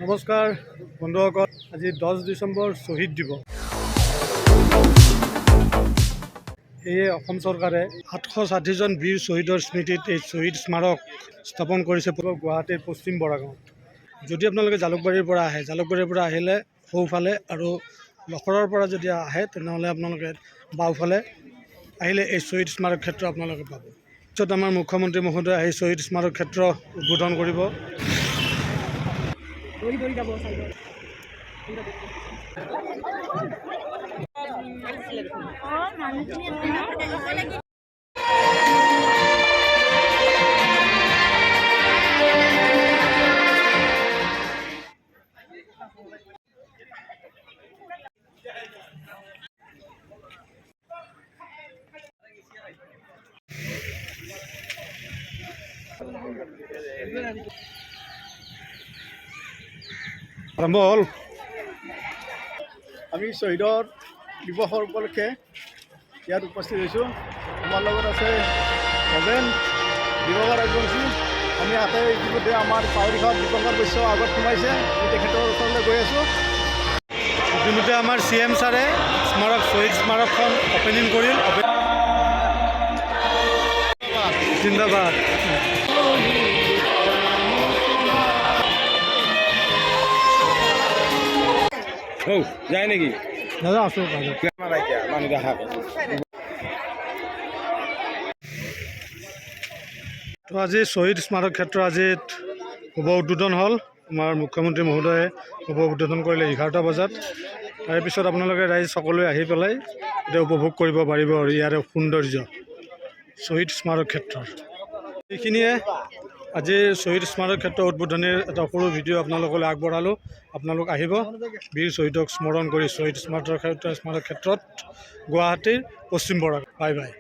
নমস্কাৰ বন্ধুসকল, আজি 10 ডিচেম্বৰ শ্বহীদ দিৱস। সেয়ে অসম চৰকাৰে 760জন বীৰ শ্বহীদৰ স্মৃতিত এই শ্বহীদ স্মাৰক স্থাপন কৰিছে গুৱাহাটীৰ পশ্চিম বৰাগাঁৱত। যদি আপোনালোকে জালুকবাৰীৰ পৰা আহে, জালুকবাৰীৰ পৰা আহিলে সোঁফালে আৰু লখৰাৰ পৰা যদি আহে তেনেহ'লে আপোনালোকে বাওঁফালে আহিলে এই শ্বহীদ স্মাৰক ক্ষেত্ৰ আপোনালোকে পাব। পিছত আমাৰ মুখ্যমন্ত্ৰী মহোদয়ে আহি শ্বহীদ স্মাৰক ক্ষেত্ৰ উদ্বোধন কৰিব। আৰম্ভ হ'ল। আমি শ্বহীদৰ দিৱসৰ উপলক্ষে ইয়াত উপস্থিত হৈছোঁ। আমাৰ লগত আছে ভৱেন দিবংকৰ ৰাজবংশী। আমি ইয়াতে ইতিমধ্যে আমাৰ পাৱৰিঘাট দীপংকৰ বৈশ্য আগত সোমাইছে। আমি তেখেতৰ ওচৰলৈ গৈ আছোঁ। ইতিমধ্যে আমাৰ CM ছাৰে শ্বহীদ স্মাৰকখন অপেনিং কৰিল। জিন্দাবাদ। যায় নেকি দাদা আছোঁ তো আজি শ্বহীদ স্মাৰক ক্ষেত্ৰ আজি শুভ উদ্বোধন হ'ল। আমাৰ মুখ্যমন্ত্ৰী মহোদয়ে শুভ উদ্বোধন কৰিলে 11টা বজাত। তাৰপিছত আপোনালোকে ৰাইজ সকলোৱে আহি পেলাই এতিয়া উপভোগ কৰিব পাৰিব আৰু ইয়াৰে সৌন্দৰ্য শ্বহীদ স্মাৰক ক্ষেত্ৰৰ। এইখিনিয়ে আজিৰ শ্বহীদ স্মাৰক ক্ষেত্ৰ উদ্বোধনীৰ এটা সৰু ভিডিঅ' আপোনালোকলৈ আগবঢ়ালোঁ। আপোনালোক আহিব বীৰ শ্বহীদক স্মৰণ কৰি শ্বহীদ স্মাৰক ক্ষেত্ৰত গুৱাহাটীৰ পশ্চিম বৰাগাঁও। Bye bye.